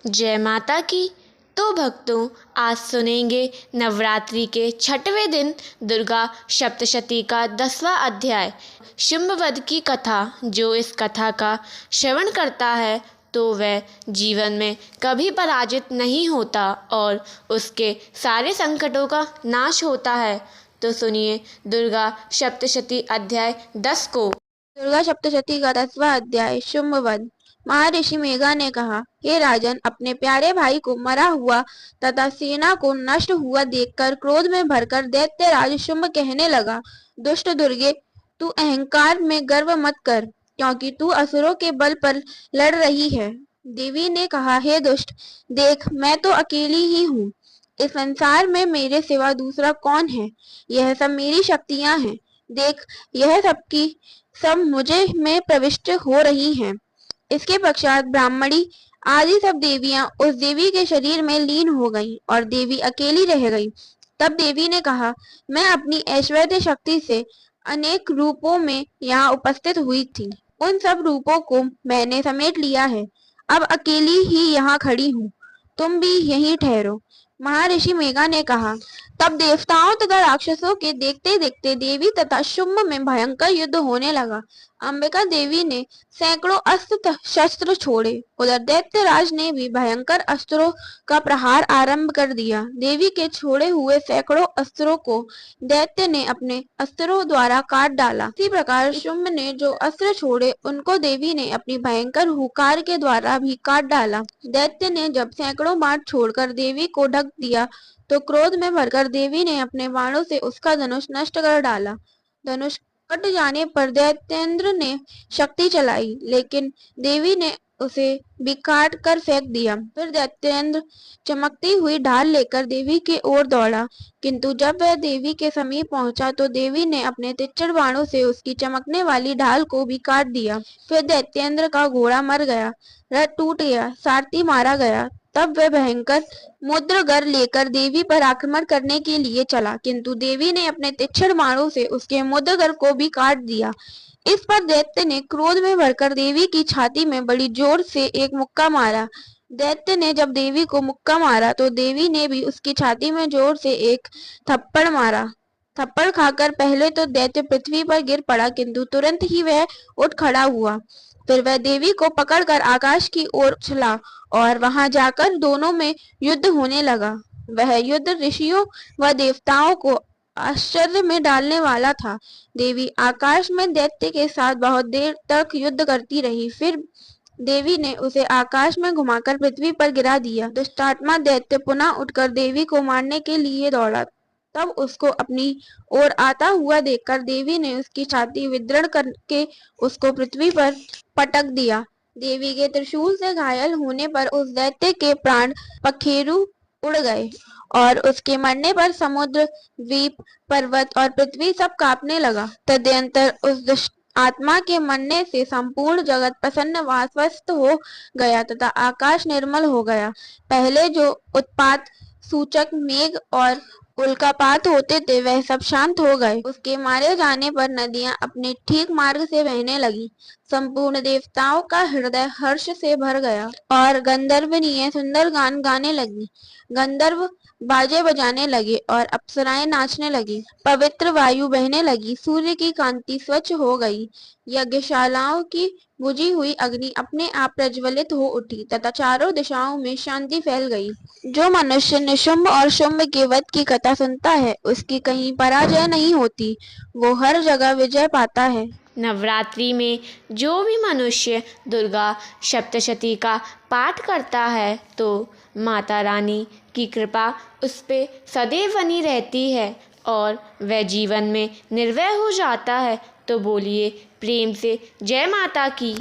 जय माता की। तो भक्तों, आज सुनेंगे नवरात्रि के छठवें दिन दुर्गा सप्तशती का 10वां अध्याय शुंभवध की कथा। जो इस कथा का श्रवण करता है तो वह जीवन में कभी पराजित नहीं होता और उसके सारे संकटों का नाश होता है। तो सुनिए दुर्गा सप्तशती अध्याय 10 को। दुर्गा सप्तशती का 10वां अध्याय शुंभवध। महर्षि मेघा ने कहा, हे राजन, अपने प्यारे भाई को मरा हुआ तथा सेना को नष्ट हुआ देखकर क्रोध में भरकर दैत्यराज शुंभ कहने लगा, दुष्ट दुर्गे, तू अहंकार में गर्व मत कर, क्योंकि तू असुरों के बल पर लड़ रही है। देवी ने कहा, हे दुष्ट, देख, मैं तो अकेली ही हूँ। इस संसार में मेरे सिवा दूसरा कौन है? यह सब मेरी शक्तियां हैं। देख, यह सबकी सब मुझे में प्रविष्ट हो रही हैं। इसके पश्चात ब्राह्मणी आदि सब देवियां उस देवी के शरीर में लीन हो गईं और देवी अकेली रह गई। तब देवी ने कहा, मैं अपनी ऐश्वर्य शक्ति से अनेक रूपों में यहाँ उपस्थित हुई थी। उन सब रूपों को मैंने समेट लिया है। अब अकेली ही यहाँ खड़ी हूँ। तुम भी यहीं ठहरो। महर्षि मेघा ने कहा। तब देवताओं तथा राक्षसों के देखते देखते देवी तथा शुंभ में भयंकर युद्ध होने लगा। अंबिका देवी ने सैकड़ों अस्त्र शस्त्र छोड़े। उधर दैत्यराज ने भी भयंकर अस्त्रों का प्रहार आरंभ कर दिया। देवी के छोड़े हुए सैकड़ों अस्त्रों को दैत्य ने अपने अस्त्रों द्वारा काट डाला। इसी प्रकार शुंभ ने जो अस्त्र छोड़े उनको देवी ने अपनी भयंकर हुंकार के द्वारा भी काट डाला। दैत्य ने जब सैकड़ों बाण छोड़कर देवी को ढक दिया तो क्रोध में भरकर देवी ने अपने बाणों से उसका धनुष नष्ट कर डाला। धनुष कट जाने पर दैत्येंद्र ने शक्ति चलाई, लेकिन देवी ने उसे भी काट कर फेंक दिया। फिर दैत्येंद्र चमकती हुई ढाल लेकर देवी की ओर दौड़ा, किंतु जब वह देवी के समीप पहुंचा तो देवी ने अपने तीक्ष्ण बाणों से उसकी चमकने वाली ढाल को भी काट दिया। फिर दैत्येंद्र का घोड़ा मर गया, रथ टूट गया, सारथी मारा गया। तब वह भयंकर मुद्रगर लेकर देवी पर आक्रमण करने के लिए चला, किंतु देवी ने अपने तीक्ष्ण बाणों से उसके मुद्रगर को भी काट दिया। इस पर दैत्य ने क्रोध में भरकर देवी की छाती में बड़ी जोर से एक मुक्का मारा। दैत्य ने जब देवी को मुक्का मारा तो देवी ने भी उसकी छाती में जोर से एक थप्पड़ मारा। थप्पड़ खाकर पहले तो दैत्य पृथ्वी पर गिर पड़ा, किंतु तुरंत ही वह उठ खड़ा हुआ। फिर वह देवी को पकड़कर आकाश की ओर चला और वहां जाकर दोनों में युद्ध होने लगा। वह युद्ध ऋषियों व देवताओं को आश्चर्य में डालने वाला था। देवी आकाश में दैत्य के साथ बहुत देर तक युद्ध करती रही। फिर देवी ने उसे आकाश में घुमाकर पृथ्वी पर गिरा दिया। दुष्टात्मा दैत्य पुनः उठकर देवी को मारने के लिए दौड़ा। तब उसको अपनी ओर आता हुआ देखकर देवी ने उसकी छाती विदृढ़ करके उसको पृथ्वी पर पटक दिया। देवी के त्रिशूल से घायल होने पर उस दैत्य के प्राण पखेरु उड़ गए और उसके मरने पर समुद्र, द्वीप, पर्वत और पृथ्वी सब कांपने लगा। तदनंतर उस दुष्ट आत्मा के मरने से संपूर्ण जगत प्रसन्न व आश्वस्त हो गया तथा आकाश निर्मल हो गया। पहले जो उत्पात सूचक मेघ और उल्कापात होते थे वह सब शांत हो गए। उसके मारे जाने पर नदियां अपने ठीक मार्ग से बहने लगी। संपूर्ण देवताओं का हृदय हर्ष से भर गया और गंधर्वनीय सुंदर गान गाने लगी। गंधर्व बाजे बजाने लगे और अप्सराएं नाचने लगी। पवित्र वायु बहने लगी। सूर्य की कांति स्वच्छ हो गई। यज्ञशालाओं की बुझी हुई अग्नि अपने आप प्रज्वलित हो उठी तथा चारों दिशाओं में शांति फैल गई। जो मनुष्य निशुंभ और शुंभ के वध की कथा सुनता है उसकी कहीं पराजय नहीं होती, वो हर जगह विजय पाता है। नवरात्रि में जो भी मनुष्य दुर्गा सप्तशती का पाठ करता है तो माता रानी की कृपा उस पे सदैव बनी रहती है और वह जीवन में निर्भय हो जाता है। तो बोलिए प्रेम से जय माता की।